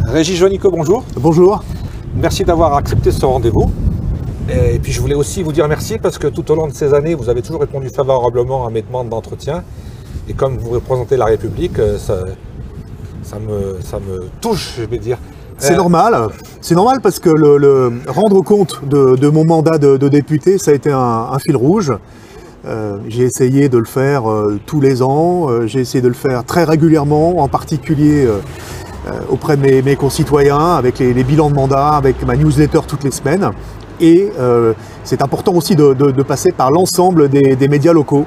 Régis Juanico, bonjour. Bonjour. Merci d'avoir accepté ce rendez-vous. Et puis je voulais aussi vous dire merci parce que tout au long de ces années, vous avez toujours répondu favorablement à mes demandes d'entretien. Et comme vous représentez la République, ça me touche, je vais dire. C'est normal parce que rendre compte de mon mandat de député, ça a été un fil rouge. J'ai essayé de le faire tous les ans, j'ai essayé de le faire très régulièrement, en particulier auprès de mes concitoyens, avec les bilans de mandat, avec ma newsletter toutes les semaines. Et c'est important aussi de passer par l'ensemble des médias locaux.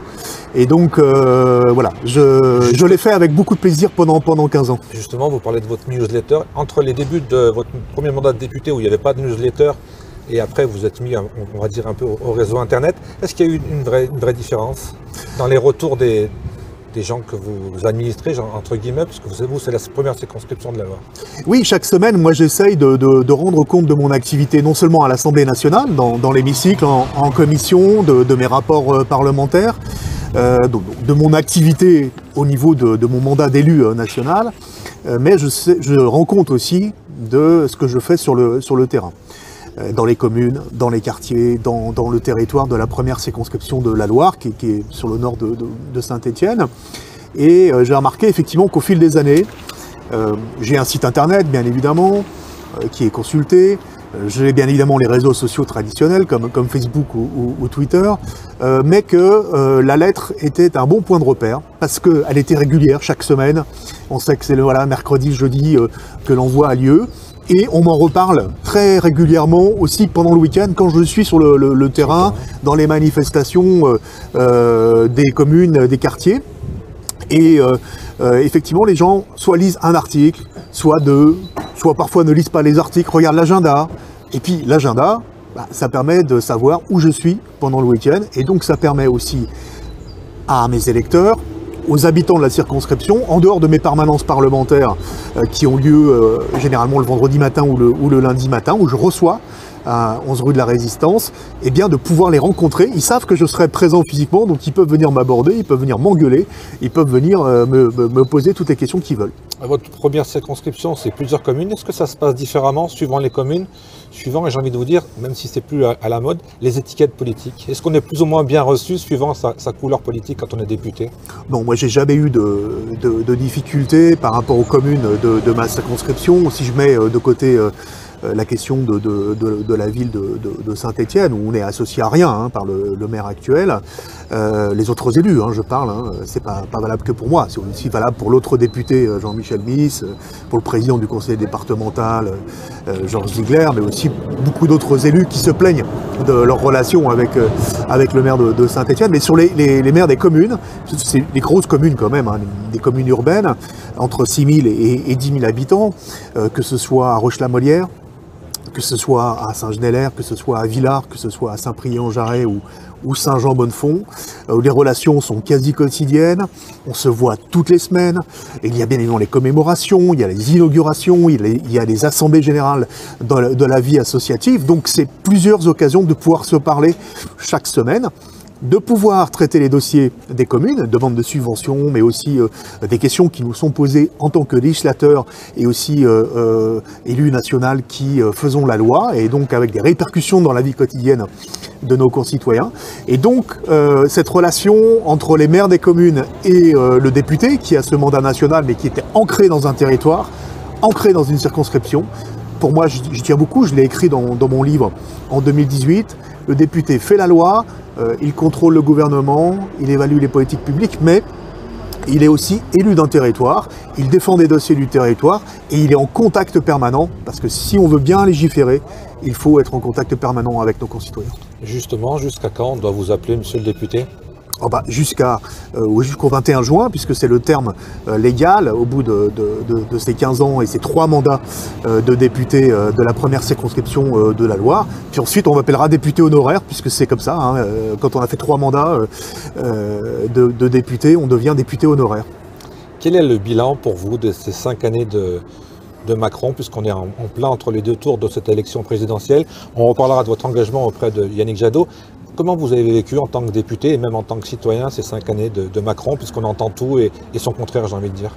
Et donc voilà, je l'ai fait avec beaucoup de plaisir pendant 15 ans. Justement, vous parlez de votre newsletter. Entre les débuts de votre premier mandat de député où il n'y avait pas de newsletter et après vous êtes mis, on va dire, un peu au réseau Internet, est-ce qu'il y a eu une vraie différence dans les retours des gens que vous administrez, entre guillemets, parce que vous, c'est la première circonscription de la Loire? Oui, chaque semaine, moi j'essaye de rendre compte de mon activité, non seulement à l'Assemblée nationale, dans l'hémicycle, en commission, de mes rapports parlementaires, de mon activité au niveau de mon mandat d'élu national, mais je rends compte aussi de ce que je fais sur le terrain, dans les communes, dans les quartiers, dans le territoire de la première circonscription de la Loire, qui est sur le nord de Saint-Étienne. Et j'ai remarqué effectivement qu'au fil des années, j'ai un site internet, bien évidemment, qui est consulté. J'ai bien évidemment les réseaux sociaux traditionnels comme Facebook ou Twitter, mais que la lettre était un bon point de repère parce qu'elle était régulière chaque semaine. On sait que c'est mercredi, jeudi que l'envoi a lieu. Et on m'en reparle très régulièrement aussi pendant le week-end quand je suis sur le terrain, dans les manifestations des communes, des quartiers. Et effectivement, les gens soit lisent un article, soit deux, soit parfois ne lisent pas les articles, regardent l'agenda. Et puis l'agenda, ça permet de savoir où je suis pendant le week-end. Et donc ça permet aussi à mes électeurs, aux habitants de la circonscription, en dehors de mes permanences parlementaires qui ont lieu généralement le vendredi matin ou le lundi matin, où je reçois à 11 rue de la Résistance, et bien de pouvoir les rencontrer. Ils savent que je serai présent physiquement, donc ils peuvent venir m'aborder, ils peuvent venir m'engueuler, ils peuvent venir me poser toutes les questions qu'ils veulent. Votre première circonscription, c'est plusieurs communes. Est-ce que ça se passe différemment suivant les communes, suivant, et j'ai envie de vous dire, même si c'est plus à la mode, les étiquettes politiques? Est-ce qu'on est plus ou moins bien reçu suivant sa couleur politique quand on est député? Non, moi j'ai jamais eu de difficultés par rapport aux communes de ma circonscription. Si je mets de côté la question de la ville de Saint-Étienne, où on n'est associé à rien par le maire actuel. Les autres élus, je parle, c'est pas valable que pour moi, c'est aussi valable pour l'autre député Jean-Michel Miss, pour le président du conseil départemental Georges Ziegler, mais aussi beaucoup d'autres élus qui se plaignent de leur relation avec le maire de Saint-Étienne. Mais sur les maires des communes, c'est des grosses communes quand même, des communes urbaines, entre 6 000 et 10 000 habitants, que ce soit à Roche-la-Molière, que ce soit à Saint-Genélaire, que ce soit à Villars, que ce soit à Saint-Priest-en-Jarret ou Saint-Jean-Bonnefond, où les relations sont quasi quotidiennes, on se voit toutes les semaines, et il y a bien évidemment les commémorations, il y a les inaugurations, il y a les assemblées générales de la vie associative, donc c'est plusieurs occasions de pouvoir se parler chaque semaine, de pouvoir traiter les dossiers des communes, demandes de subventions, mais aussi des questions qui nous sont posées en tant que législateurs et aussi élus nationaux qui faisons la loi, et donc avec des répercussions dans la vie quotidienne de nos concitoyens. Et donc cette relation entre les maires des communes et le député, qui a ce mandat national, mais qui était ancré dans un territoire, ancré dans une circonscription, pour moi, j'y tiens beaucoup, je l'ai écrit dans mon livre en 2018, le député fait la loi, il contrôle le gouvernement, il évalue les politiques publiques, mais il est aussi élu d'un territoire, il défend des dossiers du territoire et il est en contact permanent, parce que si on veut bien légiférer, il faut être en contact permanent avec nos concitoyens. Justement, jusqu'à quand on doit vous appeler, monsieur le député? Jusqu'au 21 juin, puisque c'est le terme légal, au bout de ces 15 ans et ces 3 mandats de député de la première circonscription de la Loire. Puis ensuite, on m'appellera député honoraire, puisque c'est comme ça, quand on a fait 3 mandats de député, on devient député honoraire. Quel est le bilan pour vous de ces 5 années de Macron, puisqu'on est en plein entre les 2 tours de cette élection présidentielle? On reparlera de votre engagement auprès de Yannick Jadot. Comment vous avez vécu en tant que député et même en tant que citoyen ces 5 années de Macron, puisqu'on entend tout et son contraire, j'ai envie de dire?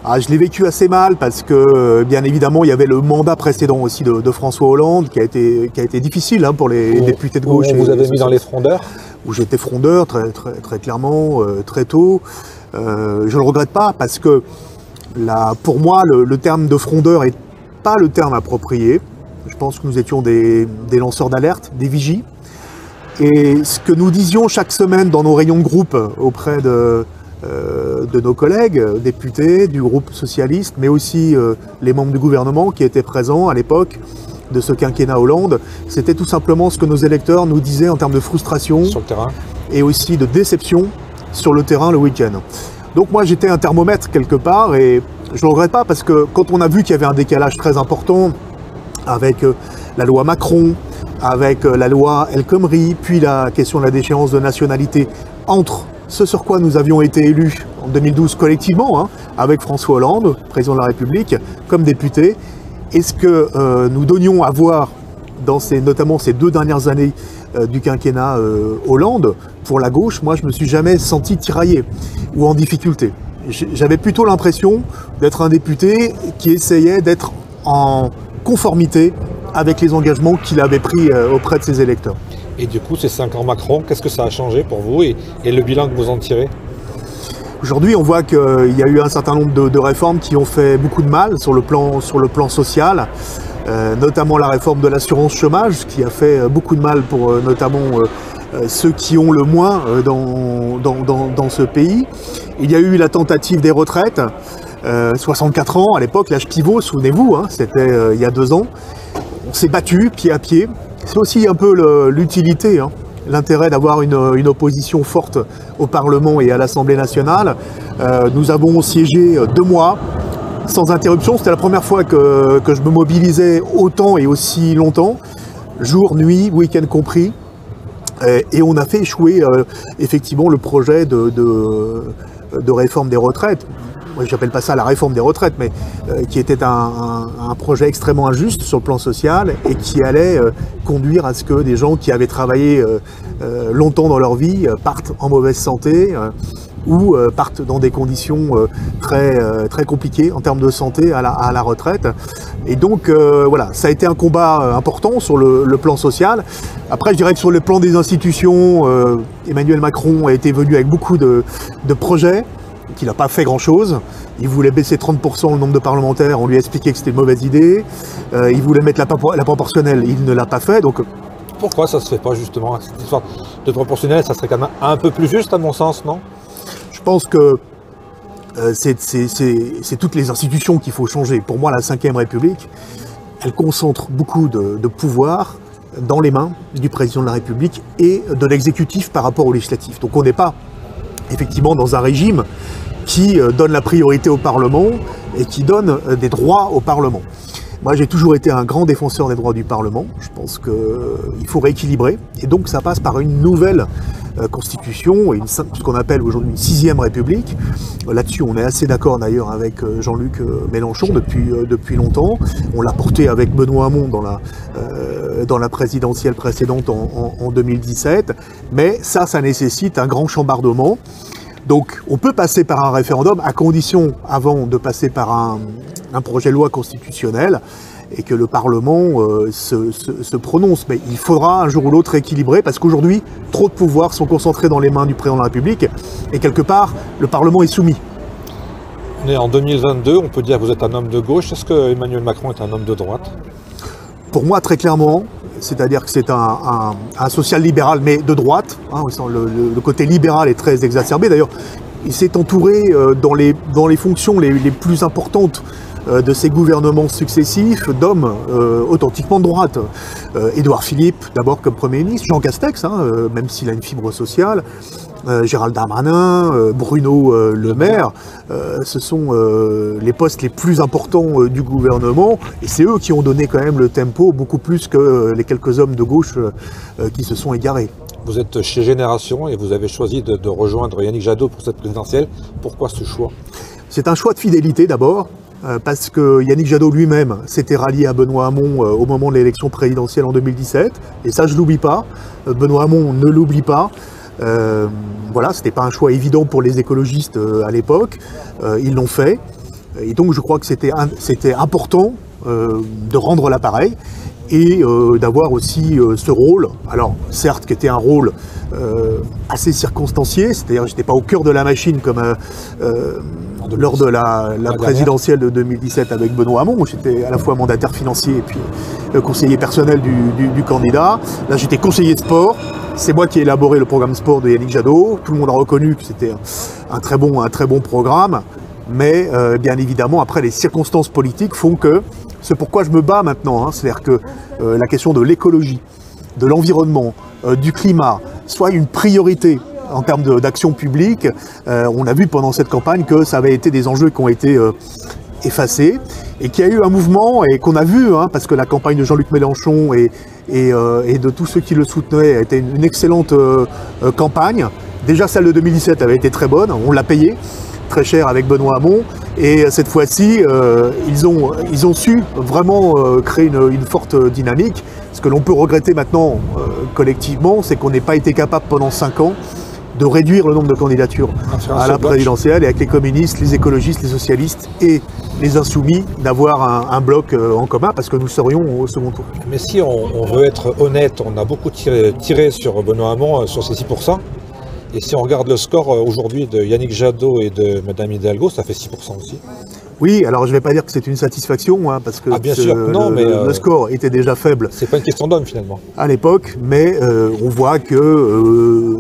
Je l'ai vécu assez mal parce que, bien évidemment, il y avait le mandat précédent aussi de François Hollande qui a été difficile hein, pour les députés de gauche. On vous avez mis dans les frondeurs? Où j'étais frondeur très clairement, très tôt. Je le regrette pas parce que pour moi, le terme de frondeur est pas le terme approprié. Je pense que nous étions des lanceurs d'alerte, des vigies. Et ce que nous disions chaque semaine dans nos réunions de groupe auprès de nos collègues députés du groupe socialiste, mais aussi les membres du gouvernement qui étaient présents à l'époque de ce quinquennat Hollande, c'était tout simplement ce que nos électeurs nous disaient en termes de frustration sur le terrain et aussi de déception sur le terrain le week-end. Donc moi j'étais un thermomètre quelque part et je ne le regrette pas parce que quand on a vu qu'il y avait un décalage très important avec la loi Macron, avec la loi El Khomri, puis la question de la déchéance de nationalité entre ce sur quoi nous avions été élus en 2012 collectivement, hein, avec François Hollande, président de la République, comme député, et ce que nous donnions à voir dans notamment ces 2 dernières années du quinquennat Hollande, pour la gauche, moi je me suis jamais senti tiraillé ou en difficulté. J'avais plutôt l'impression d'être un député qui essayait d'être en conformité avec les engagements qu'il avait pris auprès de ses électeurs. Et du coup, ces 5 ans Macron, qu'est-ce que ça a changé pour vous et le bilan que vous en tirez? Aujourd'hui, on voit qu'il y a eu un certain nombre de réformes qui ont fait beaucoup de mal sur le plan social, notamment la réforme de l'assurance chômage qui a fait beaucoup de mal pour notamment ceux qui ont le moins dans ce pays. Il y a eu la tentative des retraites, 64 ans à l'époque, l'âge pivot, souvenez-vous, hein, c'était il y a 2 ans. On s'est battu pied à pied. C'est aussi un peu l'utilité, hein, l'intérêt d'avoir une opposition forte au Parlement et à l'Assemblée nationale. Nous avons siégé 2 mois sans interruption. C'était la première fois que je me mobilisais autant et aussi longtemps, jour, nuit, week-end compris. Et on a fait échouer effectivement le projet de réforme des retraites. Moi, j'appelle pas ça la réforme des retraites, mais qui était un projet extrêmement injuste sur le plan social et qui allait conduire à ce que des gens qui avaient travaillé longtemps dans leur vie partent en mauvaise santé ou partent dans des conditions très compliquées en termes de santé à la retraite. Et donc voilà, ça a été un combat important sur le plan social. Après, je dirais que sur le plan des institutions, Emmanuel Macron a été venu avec beaucoup de projets, qu'il n'a pas fait grand-chose. Il voulait baisser 30% le nombre de parlementaires, on lui a expliqué que c'était une mauvaise idée. Il voulait mettre la proportionnelle, il ne l'a pas fait. Donc pourquoi ça ne se fait pas justement? Cette histoire de proportionnelle, ça serait quand même un peu plus juste à mon sens, non? Je pense que c'est toutes les institutions qu'il faut changer. Pour moi, la Ve République, elle concentre beaucoup de pouvoir dans les mains du président de la République et de l'exécutif par rapport au législatif. Donc on n'est pas effectivement dans un régime qui donne la priorité au Parlement et qui donne des droits au Parlement. Moi, j'ai toujours été un grand défenseur des droits du Parlement. Je pense qu'il faut rééquilibrer. Et donc, ça passe par une nouvelle constitution, ce qu'on appelle aujourd'hui une 6e République. Là-dessus, on est assez d'accord d'ailleurs avec Jean-Luc Mélenchon depuis longtemps. On l'a porté avec Benoît Hamon dans la présidentielle précédente en 2017. Mais ça nécessite un grand chambardement. Donc on peut passer par un référendum à condition, avant de passer par un projet de loi constitutionnel, et que le Parlement se prononce. Mais il faudra un jour ou l'autre équilibrer, parce qu'aujourd'hui, trop de pouvoirs sont concentrés dans les mains du président de la République, et quelque part, le Parlement est soumis. On est en 2022, on peut dire que vous êtes un homme de gauche. Est-ce que Emmanuel Macron est un homme de droite? Pour moi, très clairement, c'est-à-dire que c'est un social-libéral, mais de droite. Hein, le côté libéral est très exacerbé. D'ailleurs, il s'est entouré dans les fonctions les plus importantes de ces gouvernements successifs d'hommes authentiquement de droite. Édouard Philippe, d'abord comme Premier ministre, Jean Castex, même s'il a une fibre sociale, Gérald Darmanin, Bruno Le Maire, ce sont les postes les plus importants du gouvernement, et c'est eux qui ont donné quand même le tempo, beaucoup plus que les quelques hommes de gauche qui se sont égarés. Vous êtes chez Génération et vous avez choisi de rejoindre Yannick Jadot pour cette présidentielle. Pourquoi ce choix? C'est un choix de fidélité d'abord, parce que Yannick Jadot lui-même s'était rallié à Benoît Hamon au moment de l'élection présidentielle en 2017, et ça je l'oublie pas, Benoît Hamon ne l'oublie pas. Voilà, c'était pas un choix évident pour les écologistes à l'époque, ils l'ont fait. Et donc je crois que c'était important de rendre l'appareil et d'avoir aussi ce rôle, alors certes qui était un rôle assez circonstancié, c'est-à-dire que je n'étais pas au cœur de la machine comme lors de la présidentielle de 2017 avec Benoît Hamon, où j'étais à la fois mandataire financier et puis conseiller personnel du candidat. Là j'étais conseiller de sport, c'est moi qui ai élaboré le programme sport de Yannick Jadot, tout le monde a reconnu que c'était un très bon programme, mais bien évidemment après les circonstances politiques font que c'est pourquoi je me bats maintenant, hein, c'est-à-dire que la question de l'écologie, de l'environnement, du climat, soit une priorité en termes d'action publique. On a vu pendant cette campagne que ça avait été des enjeux qui ont été effacés et qu'il y a eu un mouvement et qu'on a vu, hein, parce que la campagne de Jean-Luc Mélenchon et de tous ceux qui le soutenaient a été une excellente campagne. Déjà celle de 2017 avait été très bonne, on l'a payée très cher avec Benoît Hamon. Et cette fois-ci, ils ont su vraiment créer une forte dynamique. Ce que l'on peut regretter maintenant collectivement, c'est qu'on n'ait pas été capable pendant 5 ans de réduire le nombre de candidatures à la présidentielle et avec les communistes, les écologistes, les socialistes et les insoumis d'avoir un bloc en commun parce que nous serions au second tour. Mais si on veut être honnête, on a beaucoup tiré sur Benoît Hamon sur ces 6%. Et si on regarde le score aujourd'hui de Yannick Jadot et de Mme Hidalgo, ça fait 6% aussi. Oui, alors je ne vais pas dire que c'est une satisfaction, hein, parce que bien sûr, non, le score était déjà faible. C'est pas une question d'homme finalement. À l'époque, mais on voit que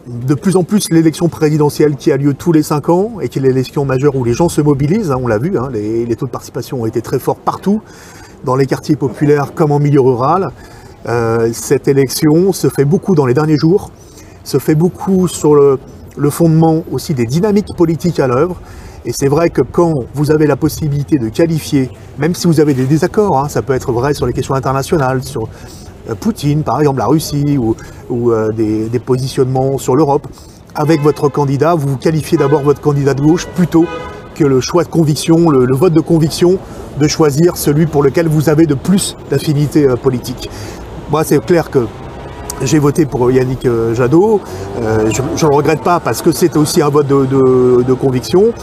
de plus en plus l'élection présidentielle qui a lieu tous les 5 ans et qui est l'élection majeure où les gens se mobilisent, hein, on l'a vu, hein, les taux de participation ont été très forts partout, dans les quartiers populaires comme en milieu rural. Cette élection se fait beaucoup dans les derniers jours, se fait beaucoup sur le fondement aussi des dynamiques politiques à l'œuvre. Et c'est vrai que quand vous avez la possibilité de qualifier, même si vous avez des désaccords, hein, ça peut être vrai sur les questions internationales, sur Poutine, par exemple la Russie, ou des positionnements sur l'Europe, avec votre candidat, vous qualifiez d'abord votre candidat de gauche plutôt que le choix de conviction, le vote de conviction, de choisir celui pour lequel vous avez de plus d'affinité politique. Moi, c'est clair que j'ai voté pour Yannick Jadot, je ne le regrette pas parce que c'est aussi un vote de conviction,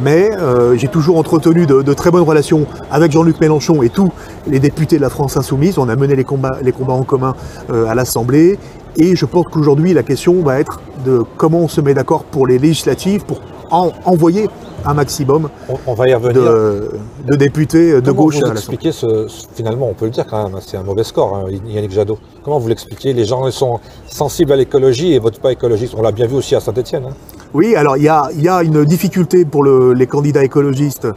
mais j'ai toujours entretenu de très bonnes relations avec Jean-Luc Mélenchon et tous les députés de la France Insoumise. On a mené les combats en commun à l'Assemblée et je pense qu'aujourd'hui la question va être de comment on se met d'accord pour les législatives, pour envoyer un maximum on va y revenir. de députés de gauche à l'Assemblée. Finalement, on peut le dire quand même, c'est un mauvais score, hein, Yannick Jadot. Comment vous l'expliquez? Les gens sont sensibles à l'écologie et votent pas écologiste. On l'a bien vu aussi à Saint-Étienne. Hein. Oui, alors il y a une difficulté pour les candidats écologistes.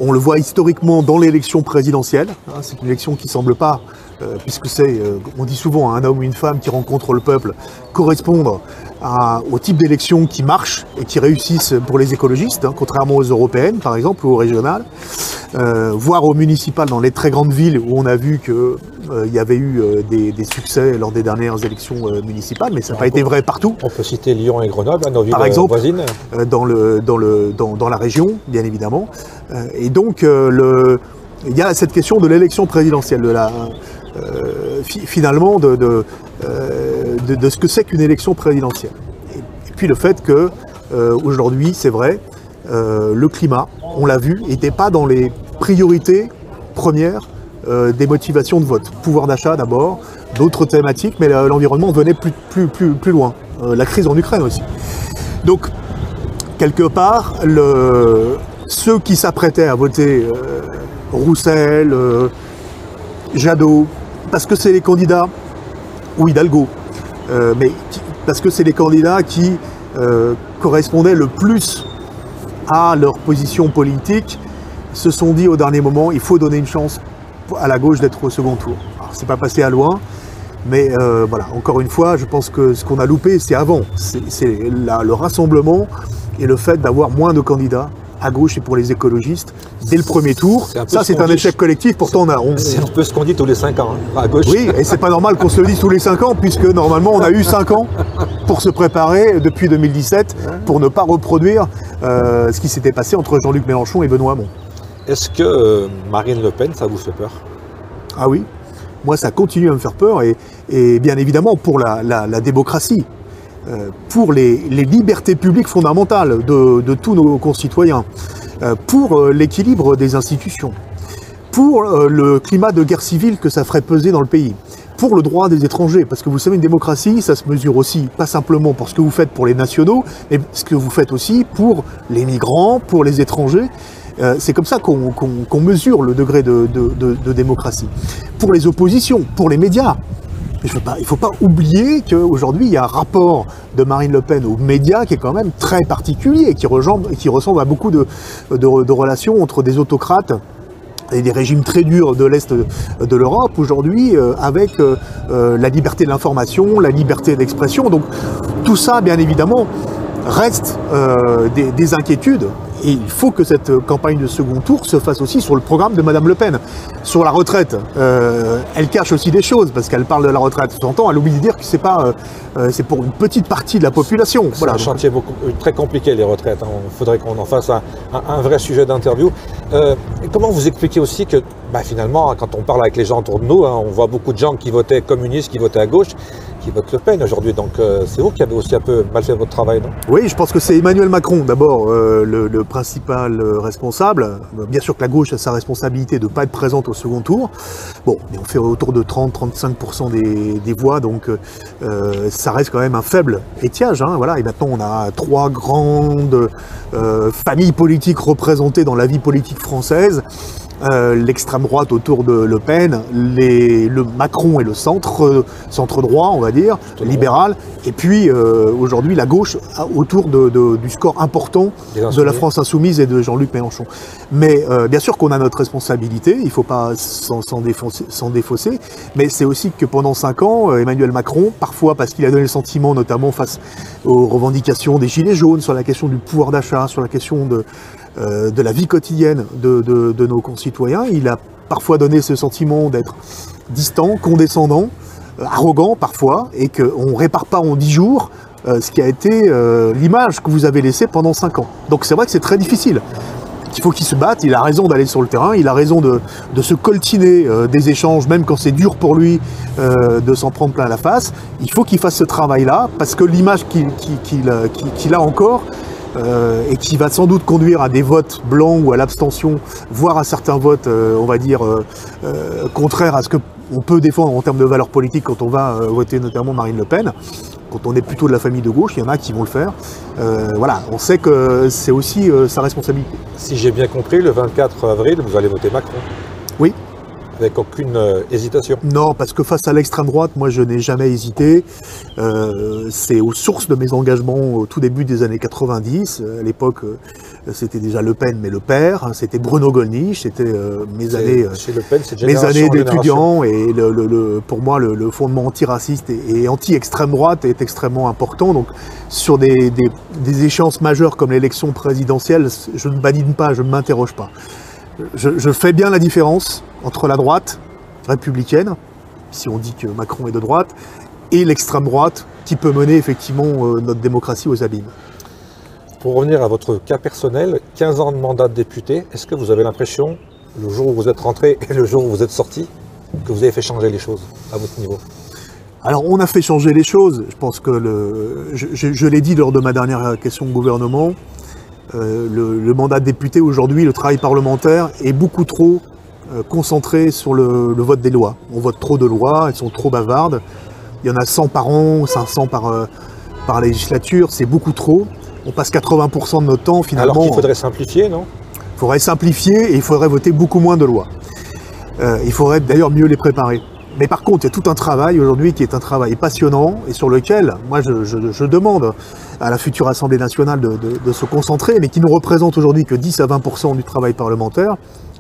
On le voit historiquement dans l'élection présidentielle. Hein, c'est une élection qui ne semble pas, puisque on dit souvent, un homme ou une femme qui rencontre le peuple, correspondre au type d'élection qui marche et qui réussissent pour les écologistes, hein, contrairement aux européennes par exemple ou aux régionales, voire aux municipales dans les très grandes villes où on a vu qu'il y avait eu des succès lors des dernières élections municipales, mais ça n'a pas été vrai partout. On peut citer Lyon et Grenoble, nos villes par exemple, voisines. Dans la région, bien évidemment. Et donc, il y a cette question de l'élection présidentielle, finalement de ce que c'est qu'une élection présidentielle. Et puis le fait que aujourd'hui, c'est vrai, le climat, on l'a vu, n'était pas dans les priorités premières des motivations de vote. Pouvoir d'achat d'abord, d'autres thématiques, mais l'environnement venait plus loin. La crise en Ukraine aussi. Donc, quelque part, ceux qui s'apprêtaient à voter Roussel, Jadot, parce que c'est les candidats, ou Hidalgo, mais parce que c'est les candidats qui correspondaient le plus à leur position politique, se sont dit au dernier moment, il faut donner une chance à la gauche d'être au second tour. Alors, c'est pas passé à loin, mais voilà, encore une fois, je pense que ce qu'on a loupé, c'est avant. C'est le rassemblement et le fait d'avoir moins de candidats à gauche et pour les écologistes dès le premier tour. Ça, c'est un échec collectif. Pourtant, c'est un peu ce qu'on dit tous les 5 ans, hein, à gauche. Oui, et c'est pas normal qu'on se le dise tous les 5 ans, puisque normalement, on a eu 5 ans pour se préparer depuis 2017 pour ne pas reproduire ce qui s'était passé entre Jean-Luc Mélenchon et Benoît Hamon. Est-ce que Marine Le Pen, ça vous fait peur? Ah oui, moi ça continue à me faire peur et bien évidemment pour la démocratie, pour les libertés publiques fondamentales de tous nos concitoyens. pour l'équilibre des institutions, pour le climat de guerre civile que ça ferait peser dans le pays, pour le droit des étrangers, parce que vous savez, une démocratie, ça se mesure aussi, pas simplement pour ce que vous faites pour les nationaux, mais ce que vous faites aussi pour les migrants, pour les étrangers. C'est comme ça qu'on mesure le degré de démocratie. Pour les oppositions, pour les médias. Il ne faut pas oublier qu'aujourd'hui, il y a un rapport de Marine Le Pen aux médias qui est quand même très particulier, qui ressemble à beaucoup de relations entre des autocrates et des régimes très durs de l'Est de l'Europe aujourd'hui, avec la liberté de l'information, la liberté d'expression. Donc tout ça, bien évidemment, reste des inquiétudes. Et il faut que cette campagne de second tour se fasse aussi sur le programme de Madame Le Pen. Sur la retraite, elle cache aussi des choses, parce qu'elle parle de la retraite. Elle oublie de dire que c'est pour une petite partie de la population. C'est un chantier très compliqué, les retraites. Il faudrait qu'on en fasse un vrai sujet d'interview. Comment vous expliquez aussi que finalement, quand on parle avec les gens autour de nous, on voit beaucoup de gens qui votaient communistes, qui votaient à gauche, qui votent Le Pen aujourd'hui. Donc c'est vous qui avez aussi un peu mal fait votre travail, non? Oui, je pense que c'est Emmanuel Macron, d'abord, le principal responsable. Bien sûr que la gauche a sa responsabilité de ne pas être présente au second tour. Bon, mais on fait autour de 30-35% des voix, donc ça reste quand même un faible étiage. Voilà. Et maintenant, on a 3 grandes familles politiques représentées dans la vie politique française. L'extrême droite autour de Le Pen, le Macron et le centre droit, on va dire, libéral, et puis aujourd'hui la gauche autour du score important de la France Insoumise et de Jean-Luc Mélenchon. Mais bien sûr qu'on a notre responsabilité, il ne faut pas s'en défausser, mais c'est aussi que pendant 5 ans, Emmanuel Macron, parfois parce qu'il a donné le sentiment, notamment face aux revendications des Gilets jaunes, sur la question du pouvoir d'achat, sur la question de la vie quotidienne de nos concitoyens. Il a parfois donné ce sentiment d'être distant, condescendant, arrogant parfois, et qu'on ne répare pas en 10 jours ce qui a été l'image que vous avez laissée pendant 5 ans. Donc c'est vrai que c'est très difficile. Il faut qu'il se batte, il a raison d'aller sur le terrain, il a raison de se coltiner des échanges, même quand c'est dur pour lui de s'en prendre plein la face. Il faut qu'il fasse ce travail-là, parce que l'image qu'il a encore, et qui va sans doute conduire à des votes blancs ou à l'abstention, voire à certains votes, on va dire, contraires à ce qu'on peut défendre en termes de valeurs politiques quand on va voter notamment Marine Le Pen. Quand on est plutôt de la famille de gauche, il y en a qui vont le faire. Voilà, on sait que c'est aussi sa responsabilité. Si j'ai bien compris, le 24 avril, vous allez voter Macron? Oui. Avec aucune hésitation? Non, parce que face à l'extrême droite, moi je n'ai jamais hésité. C'est aux sources de mes engagements au tout début des années 90. À l'époque, c'était déjà Le Pen, mais le père. C'était Bruno Gollnisch, c'était mes années d'étudiant. Et pour moi, le fondement antiraciste et anti-extrême droite est extrêmement important. Donc, sur des échéances majeures comme l'élection présidentielle, je ne badine pas, je ne m'interroge pas. Je fais bien la différence entre la droite républicaine, si on dit que Macron est de droite, et l'extrême droite qui peut mener effectivement notre démocratie aux abîmes. Pour revenir à votre cas personnel, 15 ans de mandat de député, est-ce que vous avez l'impression, le jour où vous êtes rentré et le jour où vous êtes sorti, que vous avez fait changer les choses à votre niveau? Alors on a fait changer les choses, je pense que je l'ai dit lors de ma dernière question au gouvernement, le mandat de député aujourd'hui, le travail parlementaire est beaucoup trop concentré sur le vote des lois. On vote trop de lois, elles sont trop bavardes. Il y en a 100 par an, 500 par législature, c'est beaucoup trop. On passe 80% de notre temps finalement. Alors qu'il faudrait simplifier, non? Il faudrait simplifier et il faudrait voter beaucoup moins de lois. Il faudrait d'ailleurs mieux les préparer. Mais par contre, il y a tout un travail aujourd'hui qui est un travail passionnant et sur lequel, moi, je demande à la future Assemblée nationale de se concentrer, mais qui ne représente aujourd'hui que 10 à 20% du travail parlementaire.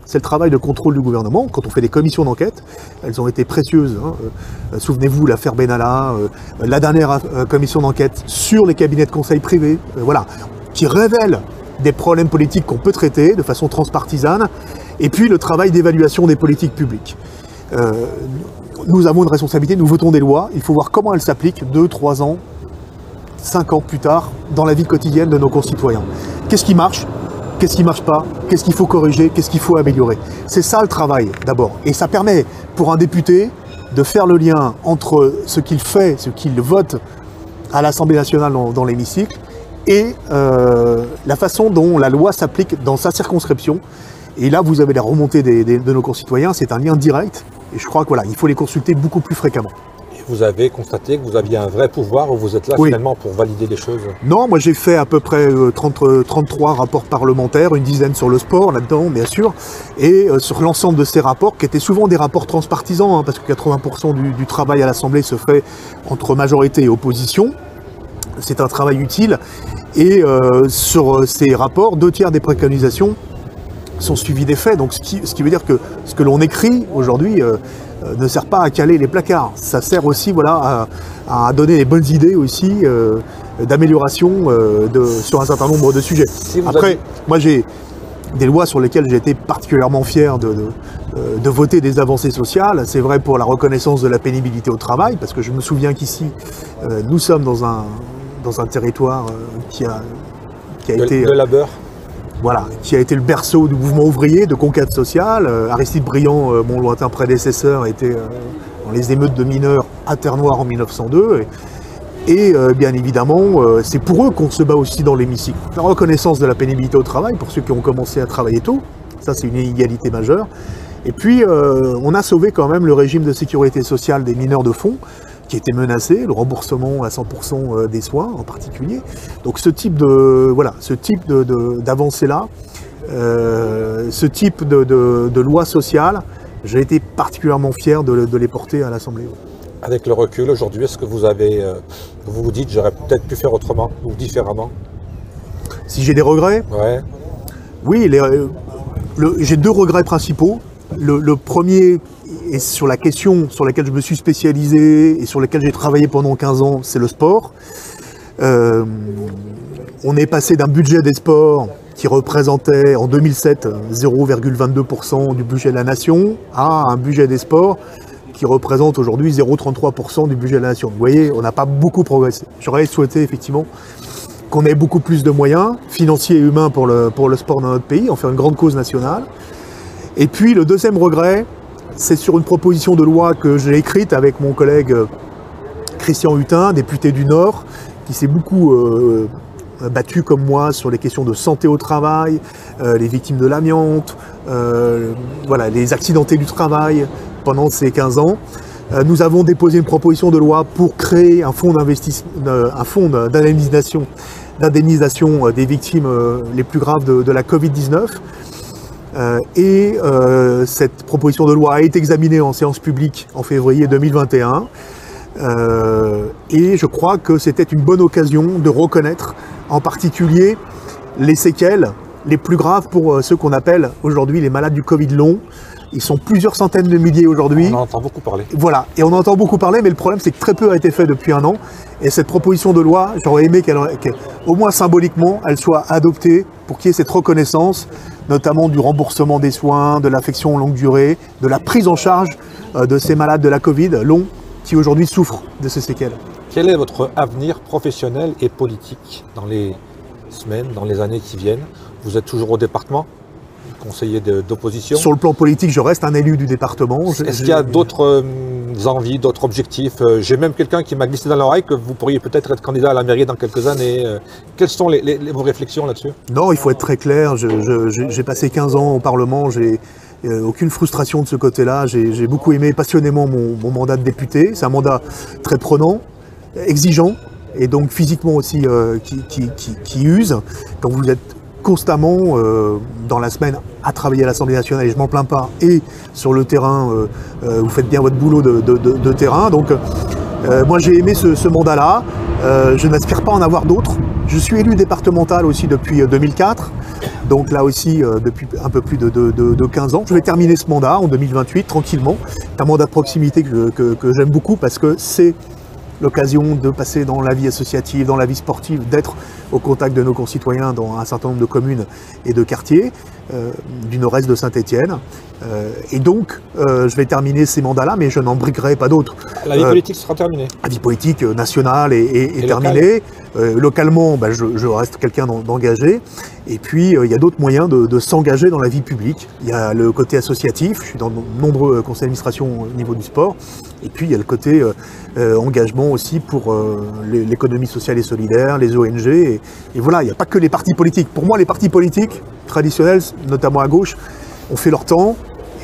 C'est le travail de contrôle du gouvernement. Quand on fait des commissions d'enquête, elles ont été précieuses. Souvenez-vous, l'affaire Benalla, la dernière commission d'enquête sur les cabinets de conseil privés, voilà, qui révèle des problèmes politiques qu'on peut traiter de façon transpartisane, et puis le travail d'évaluation des politiques publiques. Nous avons une responsabilité, nous votons des lois, il faut voir comment elles s'appliquent 2, 3 ans, 5 ans plus tard dans la vie quotidienne de nos concitoyens. Qu'est-ce qui marche? Qu'est-ce qui ne marche pas? Qu'est-ce qu'il faut corriger? Qu'est-ce qu'il faut améliorer? C'est ça le travail d'abord. Et ça permet pour un député de faire le lien entre ce qu'il fait, ce qu'il vote à l'Assemblée nationale dans l'hémicycle, et la façon dont la loi s'applique dans sa circonscription. Et là, vous avez la remontée de nos concitoyens, c'est un lien direct. Et je crois qu'il faut les consulter beaucoup plus fréquemment. Et vous avez constaté que vous aviez un vrai pouvoir, ou vous êtes là finalement pour valider les choses? Non, moi j'ai fait à peu près 33 rapports parlementaires, une dizaine sur le sport là-dedans, bien sûr. Et sur l'ensemble de ces rapports, qui étaient souvent des rapports transpartisans, parce que 80% du travail à l'Assemblée se fait entre majorité et opposition. C'est un travail utile. Et sur ces rapports, 2/3 des préconisations sont suivis des faits. Donc ce qui veut dire que ce que l'on écrit aujourd'hui ne sert pas à caler les placards. Ça sert aussi à donner les bonnes idées aussi d'amélioration sur un certain nombre de sujets. Après, moi j'ai des lois sur lesquelles j'ai été particulièrement fier de voter des avancées sociales. C'est vrai pour la reconnaissance de la pénibilité au travail, parce que je me souviens qu'ici, nous sommes dans un territoire qui a été... De labeur. Voilà, qui a été le berceau du mouvement ouvrier, de conquête sociale. Aristide Briand, mon lointain prédécesseur, était dans les émeutes de mineurs à Terre-Noire en 1902. Et bien évidemment, c'est pour eux qu'on se bat aussi dans l'hémicycle. La reconnaissance de la pénibilité au travail, pour ceux qui ont commencé à travailler tôt, ça c'est une inégalité majeure. Et puis, on a sauvé quand même le régime de sécurité sociale des mineurs de fond, qui était menacé, le remboursement à 100% des soins en particulier. Donc ce type d'avancée-là, ce type de loi sociale, j'ai été particulièrement fier de les porter à l'Assemblée. Avec le recul aujourd'hui, est-ce que vous vous dites j'aurais peut-être pu faire autrement ou différemment? Si j'ai des regrets? Ouais. Oui, j'ai 2 regrets principaux. Le premier est sur la question sur laquelle je me suis spécialisé et sur laquelle j'ai travaillé pendant 15 ans, c'est le sport. On est passé d'un budget des sports qui représentait en 2007 0,22% du budget de la nation à un budget des sports qui représente aujourd'hui 0,33% du budget de la nation. Vous voyez, on n'a pas beaucoup progressé. J'aurais souhaité effectivement qu'on ait beaucoup plus de moyens financiers et humains pour le sport dans notre pays, en faire une grande cause nationale. Et puis le deuxième regret, c'est sur une proposition de loi que j'ai écrite avec mon collègue Christian Hutin, député du Nord, qui s'est beaucoup battu comme moi sur les questions de santé au travail, les victimes de l'amiante, les accidentés du travail pendant ces 15 ans. Nous avons déposé une proposition de loi pour créer un fonds d'indemnisation des victimes les plus graves de la Covid-19. Cette proposition de loi a été examinée en séance publique en février 2021. Et je crois que c'était une bonne occasion de reconnaître en particulier les séquelles les plus graves pour ceux qu'on appelle aujourd'hui les malades du Covid long. Ils sont plusieurs centaines de milliers aujourd'hui. On en entend beaucoup parler. Voilà, et on en entend beaucoup parler, mais le problème c'est que très peu a été fait depuis 1 an. Et cette proposition de loi, j'aurais aimé qu'au moins symboliquement, elle soit adoptée pour qu'il y ait cette reconnaissance, notamment du remboursement des soins, de l'affection longue durée, de la prise en charge de ces malades de la Covid long qui aujourd'hui souffrent de ces séquelles. Quel est votre avenir professionnel et politique dans les semaines, dans les années qui viennent? Vous êtes toujours au département, conseiller d'opposition? Sur le plan politique, je reste un élu du département. Est-ce qu'il y a d'autres envies, d'autres objectifs? J'ai même quelqu'un qui m'a glissé dans l'oreille que vous pourriez peut-être être candidat à la mairie dans quelques années. Quelles sont vos réflexions là-dessus? Non, il faut être très clair. J'ai passé 15 ans au Parlement. J'ai aucune frustration de ce côté-là. J'ai beaucoup aimé passionnément mon mandat de député. C'est un mandat très prenant, exigeant, et donc physiquement aussi qui use. Quand vous êtes constamment dans la semaine à travailler à l'Assemblée nationale, et je m'en plains pas, et sur le terrain, vous faites bien votre boulot de terrain. Donc moi j'ai aimé ce mandat-là. Je n'aspire pas à en avoir d'autres. Je suis élu départemental aussi depuis 2004. Donc là aussi, depuis un peu plus de 15 ans. Je vais terminer ce mandat en 2028, tranquillement. C'est un mandat de proximité que j'aime beaucoup parce que c'est l'occasion de passer dans la vie associative, dans la vie sportive, d'être au contact de nos concitoyens dans un certain nombre de communes et de quartiers du nord-est de Saint-Étienne. Et donc, je vais terminer ces mandats-là, mais je n'en briguerai pas d'autres. La vie politique sera terminée? La vie politique nationale est terminée. Localement, je reste quelqu'un d'engagé. Et puis, il y a d'autres moyens de s'engager dans la vie publique. Il y a le côté associatif, je suis dans de nombreux conseils d'administration au niveau du sport. Et puis, il y a le côté engagement aussi pour l'économie sociale et solidaire, les ONG. Et voilà, il n'y a pas que les partis politiques. Pour moi, les partis politiques traditionnels, notamment à gauche, ont fait leur temps.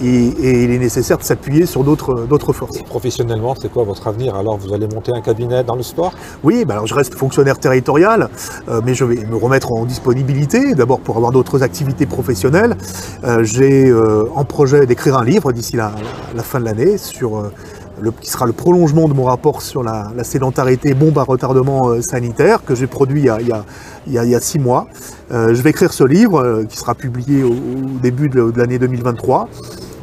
Et il est nécessaire de s'appuyer sur d'autres forces. Et professionnellement, c'est quoi votre avenir? Alors, vous allez monter un cabinet dans le sport? Oui, alors je reste fonctionnaire territorial, mais je vais me remettre en disponibilité, d'abord pour avoir d'autres activités professionnelles. J'ai en projet d'écrire un livre d'ici la fin de l'année, qui sera le prolongement de mon rapport sur la sédentarité, bombe à retardement sanitaire, que j'ai produit il y a 6 mois. Je vais écrire ce livre, qui sera publié au début de l'année 2023.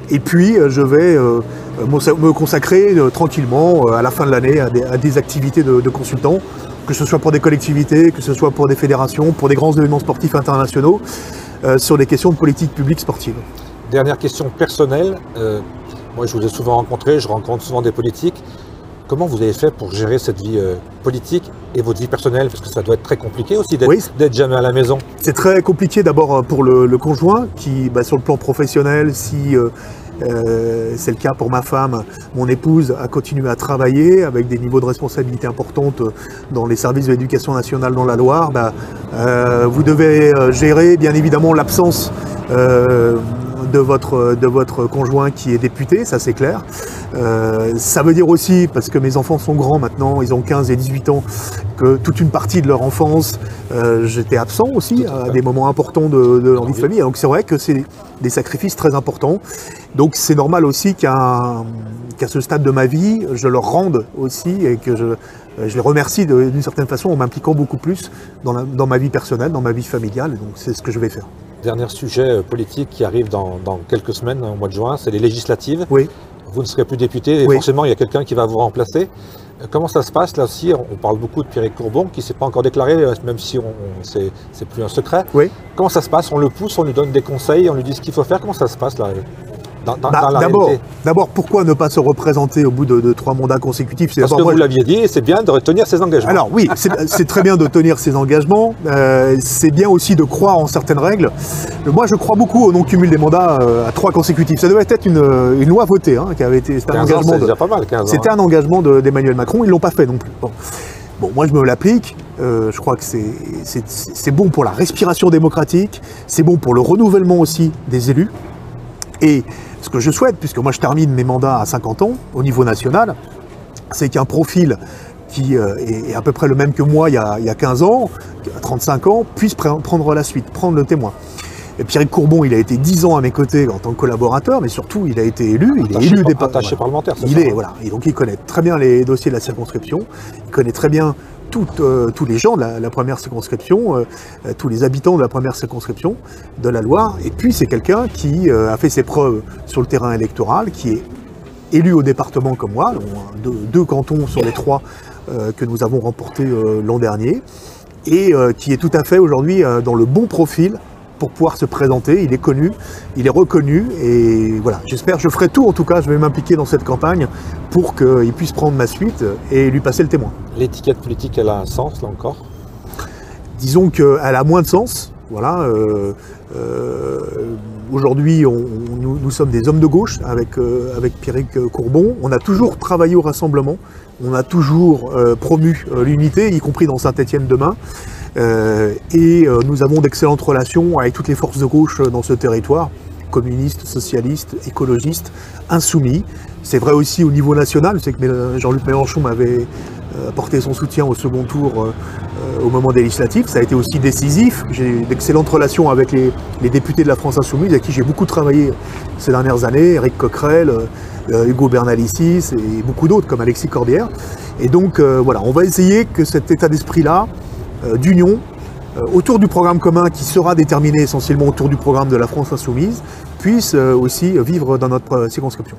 Et puis, je vais me consacrer tranquillement à la fin de l'année à des activités de consultant, que ce soit pour des collectivités, que ce soit pour des fédérations, pour des grands événements sportifs internationaux, sur des questions de politique publique sportive. Dernière question personnelle. Moi, je vous ai souvent rencontré, je rencontre souvent des politiques. Comment vous avez fait pour gérer cette vie politique et votre vie personnelle? Parce que ça doit être très compliqué aussi d'être jamais à la maison. C'est très compliqué d'abord pour le conjoint qui, sur le plan professionnel, si c'est le cas pour ma femme, mon épouse a continué à travailler avec des niveaux de responsabilité importantes dans les services de l'éducation nationale dans la Loire. Vous devez gérer bien évidemment l'absence de votre conjoint qui est député, ça c'est clair. Ça veut dire aussi, parce que mes enfants sont grands maintenant, ils ont 15 et 18 ans, que toute une partie de leur enfance, j'étais absent aussi à des moments importants de leur vie de famille. Donc c'est vrai que c'est des sacrifices très importants. Donc c'est normal aussi qu'à ce stade de ma vie, je leur rende aussi et que je les remercie d'une certaine façon en m'impliquant beaucoup plus dans ma vie personnelle, dans ma vie familiale. Donc c'est ce que je vais faire. Dernier sujet politique qui arrive dans quelques semaines, au mois de juin, c'est les législatives. Oui. Vous ne serez plus député et forcément il y a quelqu'un qui va vous remplacer. Comment ça se passe là aussi? On parle beaucoup de Pierrick Courbon qui ne s'est pas encore déclaré, même si c'est plus un secret. Oui. Comment ça se passe? On le pousse, on lui donne des conseils, on lui dit ce qu'il faut faire. Comment ça se passe là dans la réalité? D'abord, pourquoi ne pas se représenter au bout de 3 mandats consécutifs? Parce que vous l'aviez dit, et c'est bien de retenir ses engagements. Alors oui, c'est très bien de tenir ses engagements. C'est bien aussi de croire en certaines règles. Moi, je crois beaucoup au non-cumul des mandats à 3 consécutifs. Ça devait être une loi votée, qui avait été. C'était un engagement. C'est déjà pas mal, 15 ans. C'était un engagement d'Emmanuel Macron. Ils l'ont pas fait non plus. Bon, moi je me l'applique. Je crois que c'est bon pour la respiration démocratique. C'est bon pour le renouvellement aussi des élus. Et ce que je souhaite, puisque moi je termine mes mandats à 50 ans au niveau national, c'est qu'un profil qui est à peu près le même que moi il y a 15 ans, à 35 ans, puisse prendre la suite, prendre le témoin. Et Pierrick Courbon, il a été 10 ans à mes côtés en tant que collaborateur, mais surtout il a été élu, il est élu attaché parlementaire, c'est ça, et donc il connaît très bien les dossiers de la circonscription, il connaît très bien tous les gens de la première circonscription, tous les habitants de la première circonscription de la Loire. Et puis c'est quelqu'un qui a fait ses preuves sur le terrain électoral, qui est élu au département comme moi, deux cantons sur les 3 que nous avons remportés l'an dernier, et qui est tout à fait aujourd'hui dans le bon profil pour pouvoir se présenter. Il est connu, il est reconnu, et voilà, j'espère, je ferai tout en tout cas, je vais m'impliquer dans cette campagne pour qu'il puisse prendre ma suite et lui passer le témoin. L'étiquette politique, elle a un sens là encore? Disons qu'elle a moins de sens, voilà. Aujourd'hui, nous sommes des hommes de gauche avec Pierrick Courbon. On a toujours travaillé au rassemblement, on a toujours promu l'unité, y compris dans Saint-Étienne demain. Et nous avons d'excellentes relations avec toutes les forces de gauche dans ce territoire, communistes, socialistes, écologistes, insoumis. C'est vrai aussi au niveau national, je sais que Jean-Luc Mélenchon m'avait apporté son soutien au second tour au moment des législatives. Ça a été aussi décisif. J'ai d'excellentes relations avec les députés de la France Insoumise, avec qui j'ai beaucoup travaillé ces dernières années, Éric Coquerel, Hugo Bernalicis et beaucoup d'autres comme Alexis Corbière. Et donc voilà, on va essayer que cet état d'esprit-là, d'union, autour du programme commun qui sera déterminé essentiellement autour du programme de la France Insoumise, puisse aussi vivre dans notre circonscription.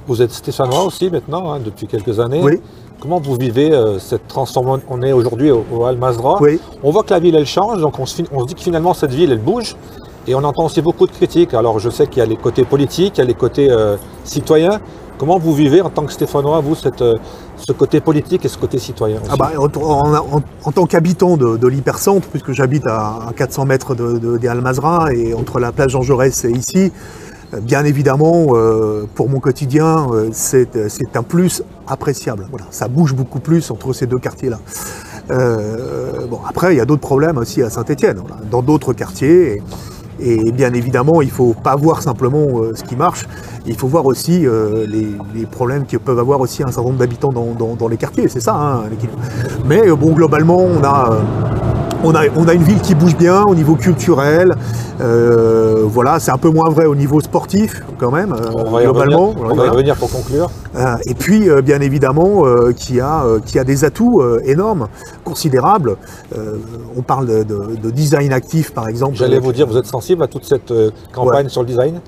Vous êtes stéphanois aussi maintenant, depuis quelques années. Oui. Comment vous vivez cette transformation? On est aujourd'hui au Al-Mazra. Oui. On voit que la ville, elle change, donc on se dit que finalement cette ville, elle bouge. Et on entend aussi beaucoup de critiques. Alors je sais qu'il y a les côtés politiques, il y a les côtés citoyens. Comment vous vivez en tant que Stéphanois, vous, ce côté politique et ce côté citoyen aussi? En tant qu'habitant de l'hypercentre, puisque j'habite à 400 mètres des Almazra et entre la place Jean Jaurès et ici, bien évidemment, pour mon quotidien, c'est un plus appréciable. Voilà, ça bouge beaucoup plus entre ces deux quartiers-là. Après, il y a d'autres problèmes aussi à Saint-Étienne, voilà, dans d'autres quartiers. Et bien évidemment, il ne faut pas voir simplement ce qui marche, il faut voir aussi les problèmes que peuvent avoir aussi un certain nombre d'habitants dans les quartiers, c'est ça, hein, l'équilibre. Mais globalement, on a une ville qui bouge bien au niveau culturel, voilà, c'est un peu moins vrai au niveau sportif quand même, globalement. On va y revenir pour conclure. Et puis, bien évidemment, qui a des atouts énormes, considérables. On parle de design actif, par exemple. J'allais vous dire, vous êtes sensible à toute cette campagne sur le design?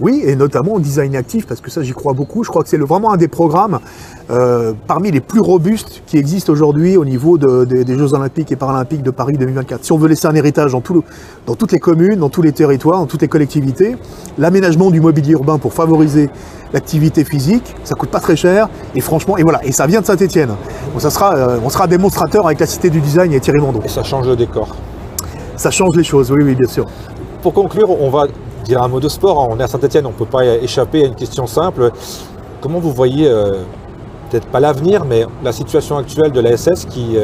Oui, et notamment au design actif, parce que ça, j'y crois beaucoup. Je crois que c'est vraiment un des programmes parmi les plus robustes qui existent aujourd'hui au niveau des Jeux Olympiques et Paralympiques de Paris 2024. Si on veut laisser un héritage dans toutes les communes, dans tous les territoires, dans toutes les collectivités, l'aménagement du mobilier urbain pour favoriser l'activité physique, ça coûte pas très cher, et franchement, et voilà, et ça vient de Saint-Étienne. Donc on sera démonstrateur avec la Cité du Design et Thierry Mandon. Et ça change le décor. Ça change les choses, oui, bien sûr. Pour conclure, on va dire un mot de sport. On est à Saint-Étienne, on ne peut pas échapper à une question simple. Comment vous voyez, peut-être pas l'avenir, mais la situation actuelle de la SS qui,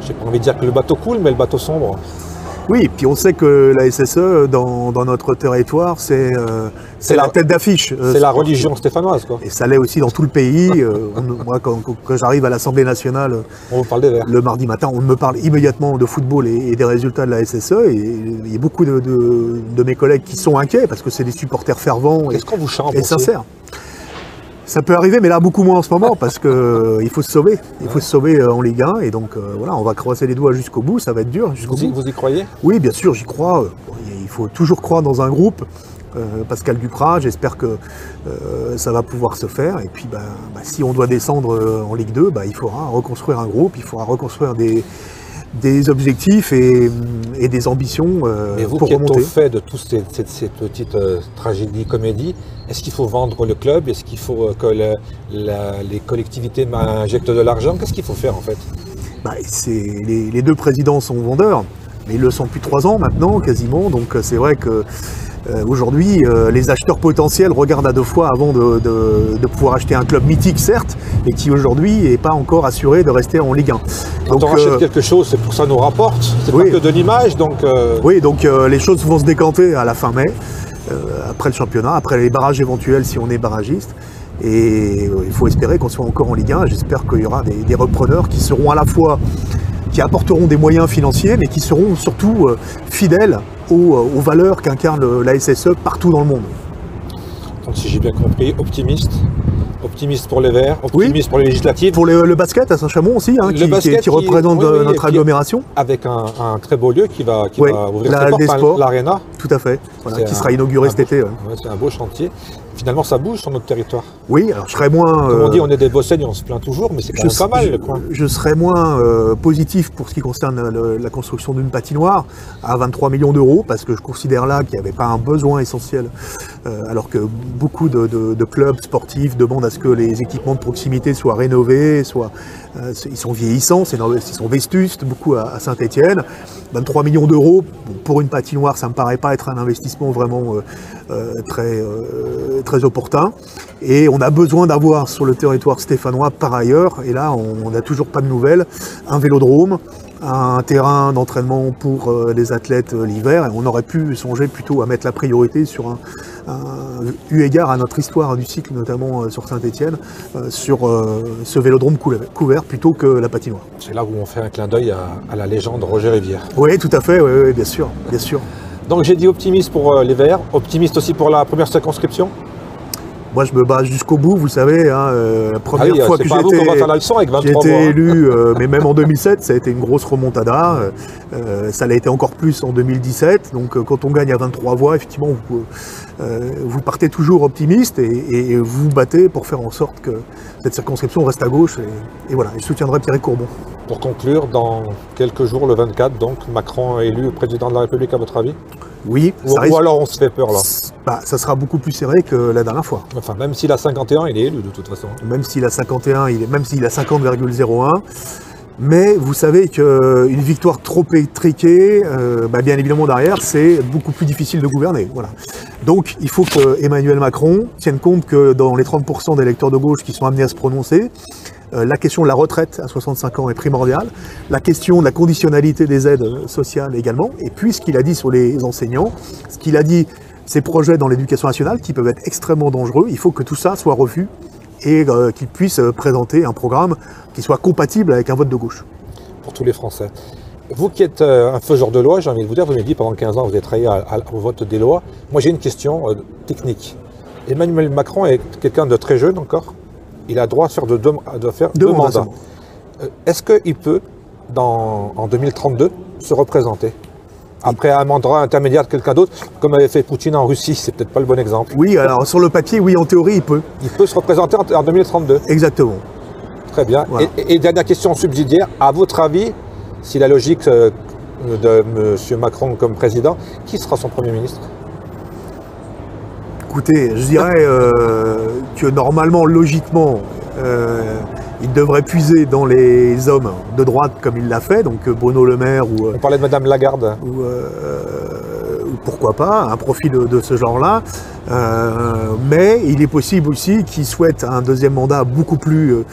j'ai pas envie de dire que le bateau coule, mais le bateau sombre? Oui, puis on sait que la SSE, dans notre territoire, c'est la tête d'affiche. C'est la religion stéphanoise, quoi. Et ça l'est aussi dans tout le pays. Moi, quand j'arrive à l'Assemblée nationale on vous parle des Verts. Le mardi matin, on me parle immédiatement de football et des résultats de la SSE. Et il y a beaucoup de mes collègues qui sont inquiets parce que c'est des supporters fervents et sincères. Ça peut arriver, mais là beaucoup moins en ce moment parce qu'il faut se sauver. Il faut se sauver en Ligue 1 et donc voilà, on va croiser les doigts jusqu'au bout. Ça va être dur jusqu'au bout. Vous y croyez? Oui, bien sûr, j'y crois. Il faut toujours croire dans un groupe. Pascal Duprat, j'espère que ça va pouvoir se faire. Et puis, si on doit descendre en Ligue 2, il faudra reconstruire un groupe, il faudra reconstruire des objectifs et des ambitions Mais vous pour qui êtes remonter. au fait de toutes ces petites tragédies, comédies, est-ce qu'il faut vendre le club? Est-ce qu'il faut que les collectivités injectent de l'argent? Qu'est-ce qu'il faut faire en fait? Les deux présidents sont vendeurs, mais ils le sont depuis 3 ans maintenant quasiment. Donc c'est vrai que aujourd'hui, les acheteurs potentiels regardent à 2 fois avant de pouvoir acheter un club mythique, certes, mais qui aujourd'hui n'est pas encore assuré de rester en Ligue 1. Quand on rachète quelque chose, c'est pour que ça nous rapporte, c'est pas que de l'image. Oui, donc les choses vont se décanter à la fin mai, après le championnat, après les barrages éventuels si on est barragiste. Et il faut espérer qu'on soit encore en Ligue 1. J'espère qu'il y aura des repreneurs qui seront à la fois qui apporteront des moyens financiers, mais qui seront surtout fidèles aux valeurs qu'incarne la SSE partout dans le monde. Donc si j'ai bien compris, optimiste pour les Verts, optimiste pour les législatives. Pour le basket à Saint-Chamond aussi, hein, qui représente notre agglomération. Avec un très beau lieu qui va ouvrir ses portes, l'Arena. Tout à fait, voilà, qui sera inauguré cet été. C'est un beau chantier. Finalement, ça bouge sur notre territoire. Oui, alors je serais moins... Comme on dit, on est des Bossaignes, on se plaint toujours, mais c'est quand même pas mal le coin. Je serais moins positif pour ce qui concerne la construction d'une patinoire à 23 millions d'euros, parce que je considère là qu'il n'y avait pas un besoin essentiel, alors que beaucoup de clubs sportifs demandent à ce que les équipements de proximité soient rénovés, ils sont vieillissants, ils sont vétustes, beaucoup à Saint-Étienne. 23 millions d'euros pour une patinoire, ça ne me paraît pas être un investissement vraiment très opportun. Et on a besoin d'avoir sur le territoire stéphanois par ailleurs, et là on n'a toujours pas de nouvelles, un vélodrome, un terrain d'entraînement pour les athlètes l'hiver, et on aurait pu songer plutôt à mettre la priorité sur eu égard à notre histoire du cycle, notamment sur Saint-Étienne, sur ce vélodrome couvert plutôt que la patinoire. C'est là où on fait un clin d'œil à la légende Roger Rivière. Oui, tout à fait, oui, bien sûr. Donc j'ai dit optimiste pour les Verts, optimiste aussi pour la première circonscription. Moi, je me bats jusqu'au bout, vous savez. La première fois que j'ai été élu, mais même en 2007, ça a été une grosse remontada. Ça l'a été encore plus en 2017. Donc, quand on gagne à 23 voix, effectivement, vous partez toujours optimiste et vous vous battez pour faire en sorte que cette circonscription reste à gauche. Et voilà, je soutiendrai Pierre Courbon. Pour conclure, dans quelques jours, le 24, donc, Macron est élu président de la République, à votre avis? Oui, Ou alors on se fait peur là. Bah, ça sera beaucoup plus serré que la dernière fois. Enfin, même s'il a 51, il est élu de toute façon. Même s'il a 51, même s'il a 50,01. Mais vous savez qu'une victoire trop étriquée, bien évidemment derrière, c'est beaucoup plus difficile de gouverner. Voilà. Donc il faut que Emmanuel Macron tienne compte que dans les 30% d'électeurs de gauche qui sont amenés à se prononcer, la question de la retraite à 65 ans est primordiale, la question de la conditionnalité des aides sociales également, et puis ce qu'il a dit sur les enseignants, ce qu'il a dit, ces projets dans l'éducation nationale qui peuvent être extrêmement dangereux, il faut que tout ça soit revu et qu'il puisse présenter un programme qui soit compatible avec un vote de gauche. Pour tous les Français. Vous qui êtes un faiseur de loi, j'ai envie de vous dire, vous m'avez dit pendant 15 ans vous avez travaillé au vote des lois. Moi j'ai une question technique. Emmanuel Macron est quelqu'un de très jeune encore. Il a droit de faire deux mandats. Est-ce qu'il peut, en 2032, se représenter après un mandat intermédiaire de quelqu'un d'autre, comme avait fait Poutine en Russie? C'est peut-être pas le bon exemple. Oui, alors sur le papier, oui, en théorie, il peut. Il peut se représenter en 2032. Exactement. Très bien. Voilà. Et dernière question subsidiaire, à votre avis, si la logique de M. Macron comme président, qui sera son Premier ministre? Écoutez, je dirais que normalement, logiquement, il devrait puiser dans les hommes de droite comme il l'a fait, donc Bruno Le Maire ou... On parlait de Mme Lagarde. Ou pourquoi pas, un profil de ce genre-là. Mais il est possible aussi qu'il souhaite un deuxième mandat beaucoup plus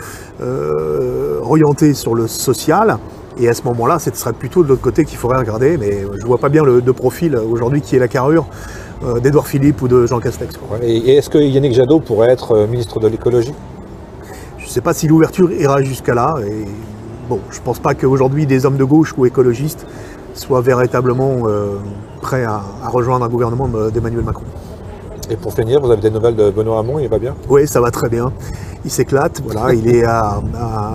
orienté sur le social. Et à ce moment-là, ce serait plutôt de l'autre côté qu'il faudrait regarder. Mais je ne vois pas bien de profil aujourd'hui qui est la carrure d'Édouard Philippe ou de Jean Castex. Et est-ce que Yannick Jadot pourrait être ministre de l'écologie? Je ne sais pas si l'ouverture ira jusqu'à là. Et bon, je ne pense pas qu'aujourd'hui des hommes de gauche ou écologistes soient véritablement prêts à rejoindre un gouvernement d'Emmanuel Macron. Et pour finir, vous avez des nouvelles de Benoît Hamon, il va bien? Oui, ça va très bien. Il s'éclate, voilà. Il est à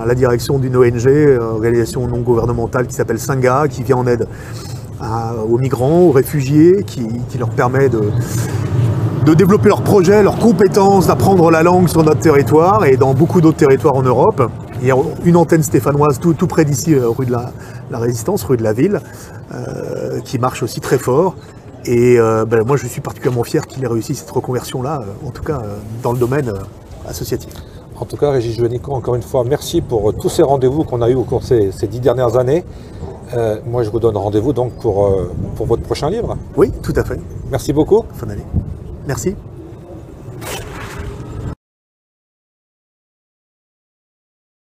la direction d'une ONG, organisation non gouvernementale qui s'appelle Singa, qui vient en aide aux migrants, aux réfugiés, qui leur permet de développer leurs projets, leurs compétences, d'apprendre la langue sur notre territoire et dans beaucoup d'autres territoires en Europe. Il y a une antenne stéphanoise tout près d'ici, rue de la Résistance, rue de la Ville, qui marche aussi très fort. Et moi, je suis particulièrement fier qu'il ait réussi cette reconversion-là, en tout cas dans le domaine associatif. En tout cas, Régis Juanico, encore une fois, merci pour tous ces rendez-vous qu'on a eus au cours de ces 10 dernières années. Moi, je vous donne rendez-vous donc pour votre prochain livre. Oui, tout à fait. Merci beaucoup. Fin d'année. Merci.